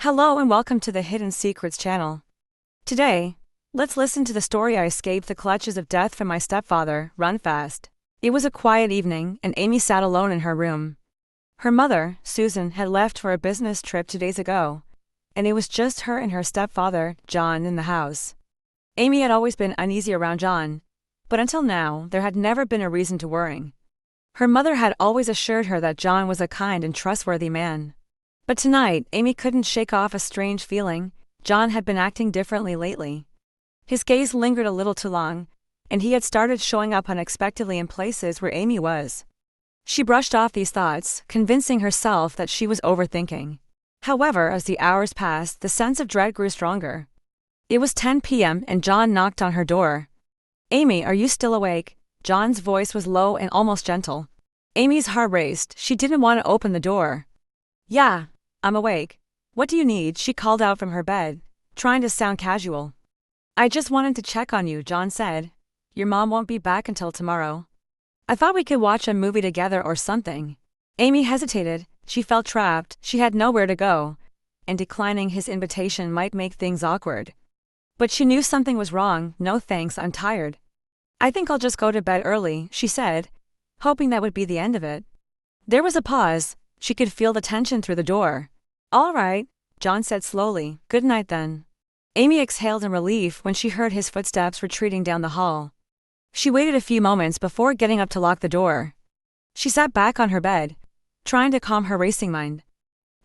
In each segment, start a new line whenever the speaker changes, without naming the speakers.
Hello and welcome to the Hidden Secrets channel. Today, let's listen to the story I escaped the clutches of death from my stepfather. Run fast. It was a quiet evening and Amy sat alone in her room. Her mother, Susan, had left for a business trip 2 days ago, and it was just her and her stepfather, John, in the house. Amy had always been uneasy around John, but until now, there had never been a reason to worry. Her mother had always assured her that John was a kind and trustworthy man. But tonight, Amy couldn't shake off a strange feeling. John had been acting differently lately. His gaze lingered a little too long, and he had started showing up unexpectedly in places where Amy was. She brushed off these thoughts, convincing herself that she was overthinking. However, as the hours passed, the sense of dread grew stronger. It was 10 p.m. and John knocked on her door. "Amy, are you still awake?" John's voice was low and almost gentle. Amy's heart raced. She didn't want to open the door. "Yeah, I'm awake. What do you need?" she called out from her bed, trying to sound casual. "I just wanted to check on you," John said. "Your mom won't be back until tomorrow. I thought we could watch a movie together or something." Amy hesitated. She felt trapped, she had nowhere to go, and declining his invitation might make things awkward. But she knew something was wrong. "No thanks, I'm tired. I think I'll just go to bed early," she said, hoping that would be the end of it. There was a pause. She could feel the tension through the door. "All right," John said slowly. "Good night then." Amy exhaled in relief when she heard his footsteps retreating down the hall. She waited a few moments before getting up to lock the door. She sat back on her bed, trying to calm her racing mind.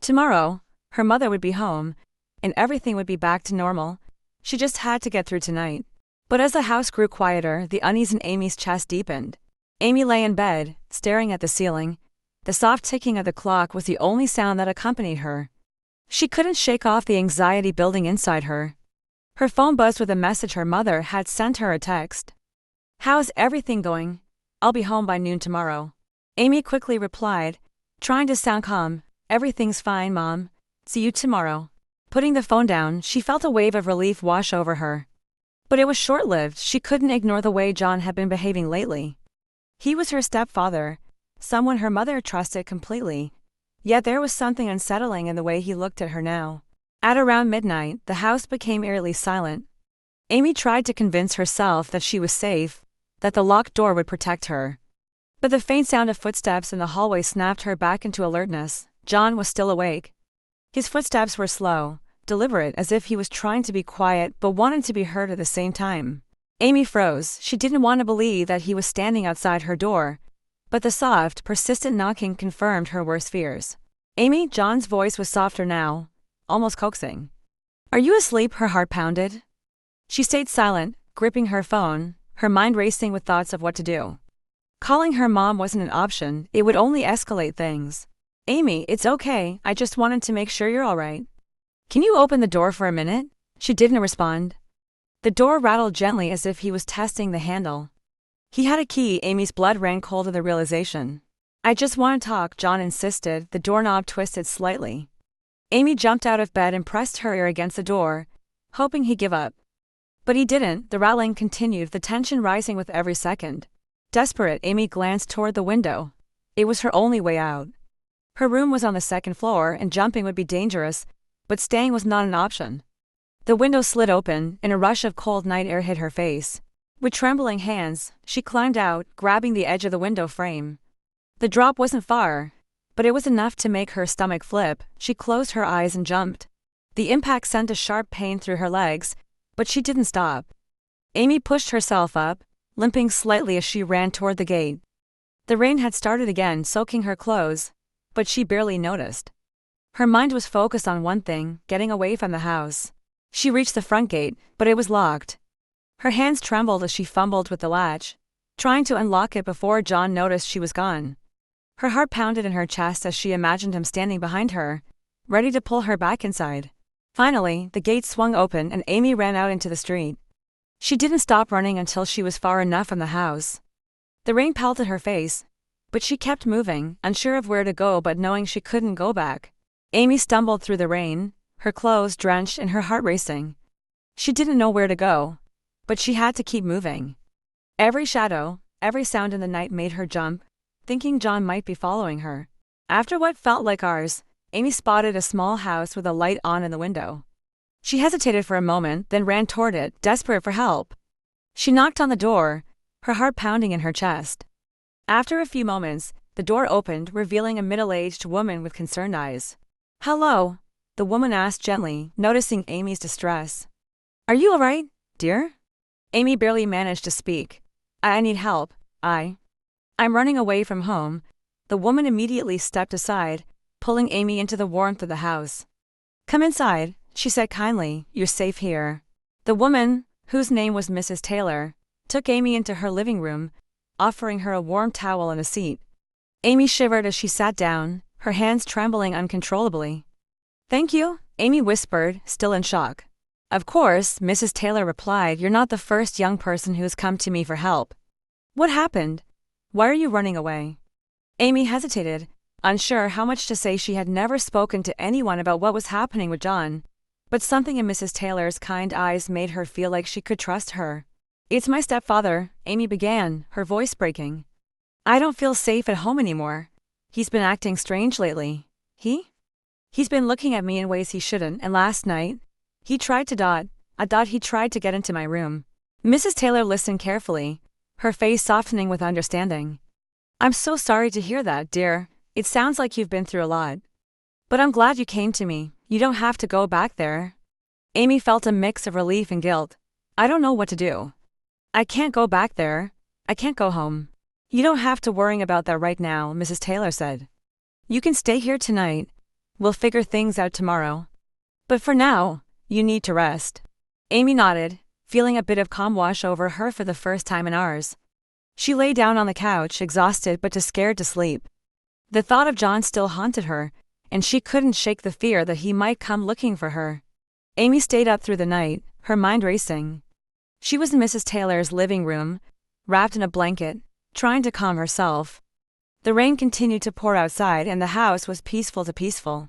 Tomorrow, her mother would be home, and everything would be back to normal. She just had to get through tonight. But as the house grew quieter, the unease in Amy's chest deepened. Amy lay in bed, staring at the ceiling. The soft ticking of the clock was the only sound that accompanied her. She couldn't shake off the anxiety building inside her. Her phone buzzed with a message. Her mother had sent her a text. "How's everything going? I'll be home by noon tomorrow." Amy quickly replied, trying to sound calm. "Everything's fine, Mom. See you tomorrow." Putting the phone down, she felt a wave of relief wash over her. But it was short-lived. She couldn't ignore the way John had been behaving lately. He was her stepfather, someone her mother trusted completely. Yet there was something unsettling in the way he looked at her now. At around midnight, the house became eerily silent. Amy tried to convince herself that she was safe, that the locked door would protect her. But the faint sound of footsteps in the hallway snapped her back into alertness. John was still awake. His footsteps were slow, deliberate, as if he was trying to be quiet but wanted to be heard at the same time. Amy froze. She didn't want to believe that he was standing outside her door, but the soft, persistent knocking confirmed her worst fears. "Amy," John's voice was softer now, almost coaxing. "Are you asleep?" Her heart pounded. She stayed silent, gripping her phone, her mind racing with thoughts of what to do. Calling her mom wasn't an option. It would only escalate things. "Amy, it's okay. I just wanted to make sure you're all right. Can you open the door for a minute?" She didn't respond. The door rattled gently as if he was testing the handle. He had a key. Amy's blood ran cold at the realization. "I just want to talk," John insisted. The doorknob twisted slightly. Amy jumped out of bed and pressed her ear against the door, hoping he'd give up. But he didn't. The rattling continued, the tension rising with every second. Desperate, Amy glanced toward the window. It was her only way out. Her room was on the second floor, and jumping would be dangerous, but staying was not an option. The window slid open, and a rush of cold night air hit her face. With trembling hands, she climbed out, grabbing the edge of the window frame. The drop wasn't far, but it was enough to make her stomach flip. She closed her eyes and jumped. The impact sent a sharp pain through her legs, but she didn't stop. Amy pushed herself up, limping slightly as she ran toward the gate. The rain had started again, soaking her clothes, but she barely noticed. Her mind was focused on one thing: getting away from the house. She reached the front gate, but it was locked. Her hands trembled as she fumbled with the latch, trying to unlock it before John noticed she was gone. Her heart pounded in her chest as she imagined him standing behind her, ready to pull her back inside. Finally, the gate swung open and Amy ran out into the street. She didn't stop running until she was far enough from the house. The rain pelted her face, but she kept moving, unsure of where to go but knowing she couldn't go back. Amy stumbled through the rain, her clothes drenched and her heart racing. She didn't know where to go, but she had to keep moving. Every shadow, every sound in the night made her jump, thinking John might be following her. After what felt like hours, Amy spotted a small house with a light on in the window. She hesitated for a moment, then ran toward it, desperate for help. She knocked on the door, her heart pounding in her chest. After a few moments, the door opened, revealing a middle-aged woman with concerned eyes. "Hello," the woman asked gently, noticing Amy's distress. "Are you all right, dear?" Amy barely managed to speak. I need help. I'm running away from home." The woman immediately stepped aside, pulling Amy into the warmth of the house. "Come inside," she said kindly. "You're safe here." The woman, whose name was Mrs. Taylor, took Amy into her living room, offering her a warm towel and a seat. Amy shivered as she sat down, her hands trembling uncontrollably. "Thank you," Amy whispered, still in shock. "Of course," Mrs. Taylor replied. "You're not the first young person who's come to me for help. What happened? Why are you running away?" Amy hesitated, unsure how much to say. She had never spoken to anyone about what was happening with John, but something in Mrs. Taylor's kind eyes made her feel like she could trust her. "It's my stepfather," Amy began, her voice breaking. "I don't feel safe at home anymore. He's been acting strange lately. He's been looking at me in ways he shouldn't, and last night, he tried to get into my room." Mrs. Taylor listened carefully, her face softening with understanding. "I'm so sorry to hear that, dear. It sounds like you've been through a lot. But I'm glad you came to me. You don't have to go back there." Amy felt a mix of relief and guilt. "I don't know what to do. I can't go back there. I can't go home." "You don't have to worry about that right now," Mrs. Taylor said. "You can stay here tonight. We'll figure things out tomorrow. But for now, you need to rest." Amy nodded, feeling a bit of calm wash over her for the first time in hours. She lay down on the couch, exhausted but too scared to sleep. The thought of John still haunted her, and she couldn't shake the fear that he might come looking for her. Amy stayed up through the night, her mind racing. She was in Mrs. Taylor's living room, wrapped in a blanket, trying to calm herself. The rain continued to pour outside and the house was peaceful.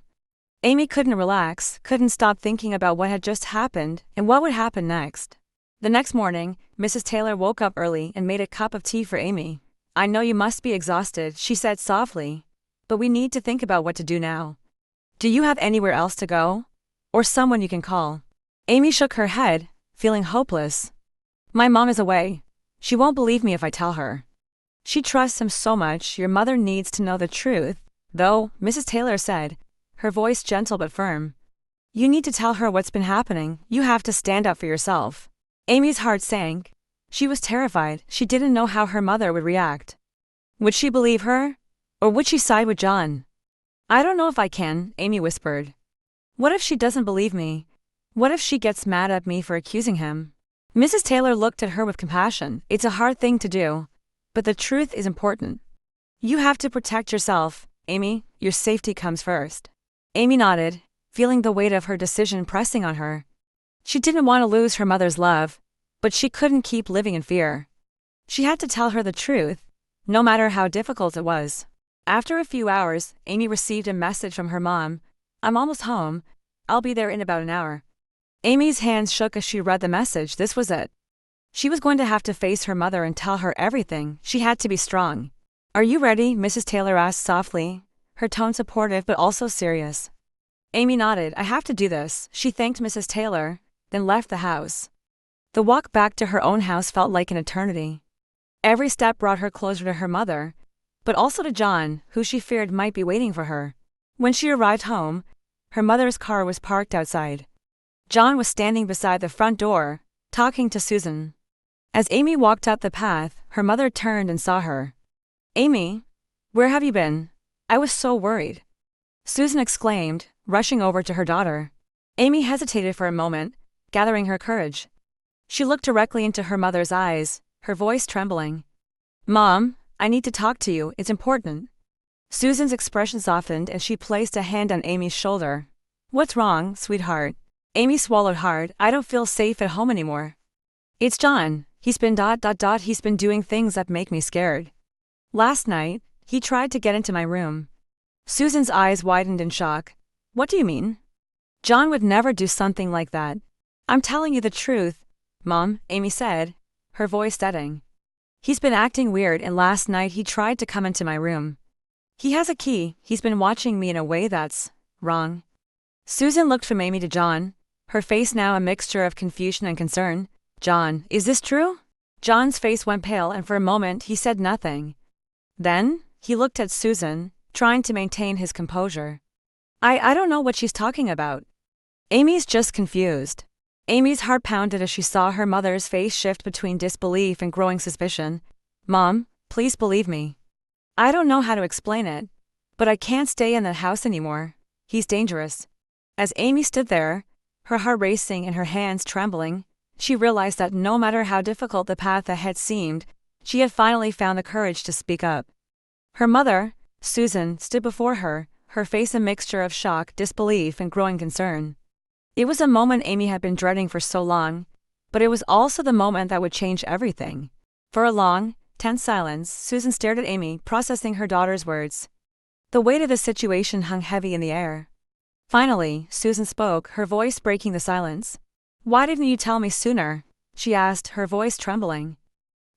Amy couldn't relax, couldn't stop thinking about what had just happened and what would happen next. The next morning, Mrs. Taylor woke up early and made a cup of tea for Amy. "I know you must be exhausted," she said softly, "but we need to think about what to do now. Do you have anywhere else to go? Or someone you can call?" Amy shook her head, feeling hopeless. "My mom is away. She won't believe me if I tell her. She trusts him so much. Your mother needs to know the truth, though," Mrs. Taylor said, her voice gentle but firm. "You need to tell her what's been happening. You have to stand up for yourself." Amy's heart sank. She was terrified. She didn't know how her mother would react. Would she believe her? Or would she side with John? "I don't know if I can," Amy whispered. "What if she doesn't believe me? What if she gets mad at me for accusing him?" Mrs. Taylor looked at her with compassion. "It's a hard thing to do, but the truth is important. You have to protect yourself, Amy. Your safety comes first." Amy nodded, feeling the weight of her decision pressing on her. She didn't want to lose her mother's love, but she couldn't keep living in fear. She had to tell her the truth, no matter how difficult it was. After a few hours, Amy received a message from her mom. "I'm almost home. I'll be there in about an hour." Amy's hands shook as she read the message. This was it. She was going to have to face her mother and tell her everything. She had to be strong. "Are you ready?" Mrs. Taylor asked softly, her tone supportive but also serious. Amy nodded. "I have to do this." She thanked Mrs. Taylor, then left the house. The walk back to her own house felt like an eternity. Every step brought her closer to her mother, but also to John, who she feared might be waiting for her. When she arrived home, her mother's car was parked outside. John was standing beside the front door, talking to Susan. As Amy walked up the path, her mother turned and saw her. "Amy, where have you been? I was so worried," Susan exclaimed, rushing over to her daughter. Amy hesitated for a moment, gathering her courage. She looked directly into her mother's eyes, her voice trembling. "Mom, I need to talk to you. It's important." Susan's expression softened and she placed a hand on Amy's shoulder. "What's wrong, sweetheart?" Amy swallowed hard. "I don't feel safe at home anymore. It's John. He's been He's been doing things that make me scared. Last night, he tried to get into my room." Susan's eyes widened in shock. "What do you mean?" "John would never do something like that." "I'm telling you the truth, Mom," Amy said, her voice steadying. "He's been acting weird and last night he tried to come into my room. He has a key. He's been watching me in a way that's Wrong. Susan looked from Amy to John, her face now a mixture of confusion and concern. John, is this true? John's face went pale and for a moment he said nothing. Then, he looked at Susan, trying to maintain his composure. I don't know what she's talking about. Amy's just confused. Amy's heart pounded as she saw her mother's face shift between disbelief and growing suspicion. Mom, please believe me. I don't know how to explain it, but I can't stay in that house anymore. He's dangerous. As Amy stood there, her heart racing and her hands trembling, she realized that no matter how difficult the path ahead seemed, she had finally found the courage to speak up. Her mother, Susan, stood before her, her face a mixture of shock, disbelief, and growing concern. It was a moment Amy had been dreading for so long, but it was also the moment that would change everything. For a long, tense silence, Susan stared at Amy, processing her daughter's words. The weight of the situation hung heavy in the air. Finally, Susan spoke, her voice breaking the silence. Why didn't you tell me sooner? She asked, her voice trembling.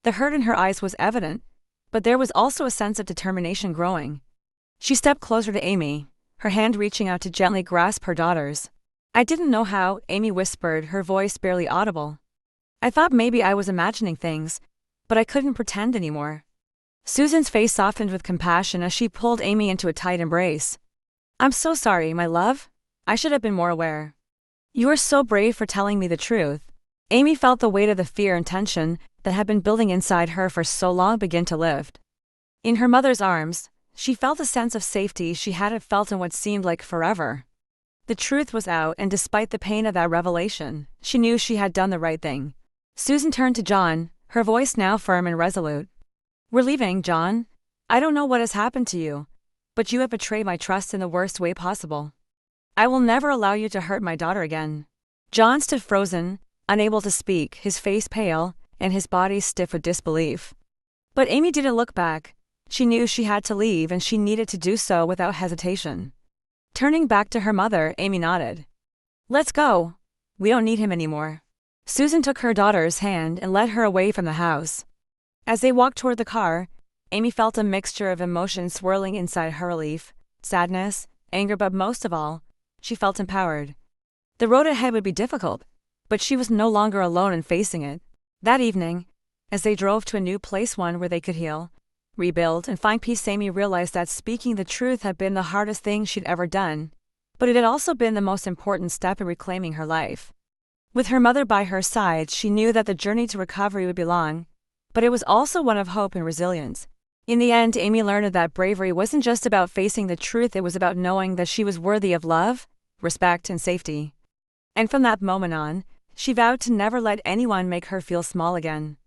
The hurt in her eyes was evident, but there was also a sense of determination growing. She stepped closer to Amy, her hand reaching out to gently grasp her daughter's. I didn't know how, Amy whispered, her voice barely audible. I thought maybe I was imagining things, but I couldn't pretend anymore. Susan's face softened with compassion as she pulled Amy into a tight embrace. I'm so sorry, my love. I should have been more aware. You are so brave for telling me the truth. Amy felt the weight of the fear and tension that had been building inside her for so long begin to lift. In her mother's arms, she felt a sense of safety she hadn't felt in what seemed like forever. The truth was out, and despite the pain of that revelation, she knew she had done the right thing. Susan turned to John, her voice now firm and resolute. We're leaving, John. I don't know what has happened to you, but you have betrayed my trust in the worst way possible. I will never allow you to hurt my daughter again. John stood frozen, unable to speak, his face pale, and his body stiff with disbelief. But Amy didn't look back. She knew she had to leave, and she needed to do so without hesitation. Turning back to her mother, Amy nodded. Let's go. We don't need him anymore. Susan took her daughter's hand and led her away from the house. As they walked toward the car, Amy felt a mixture of emotions swirling inside her: relief, sadness, anger, but most of all, she felt empowered. The road ahead would be difficult, but she was no longer alone in facing it. That evening, as they drove to a new place, one where they could heal, rebuild, and find peace, Amy realized that speaking the truth had been the hardest thing she'd ever done, but it had also been the most important step in reclaiming her life. With her mother by her side, she knew that the journey to recovery would be long, but it was also one of hope and resilience. In the end, Amy learned that bravery wasn't just about facing the truth, it was about knowing that she was worthy of love, respect, and safety. And from that moment on, she vowed to never let anyone make her feel small again.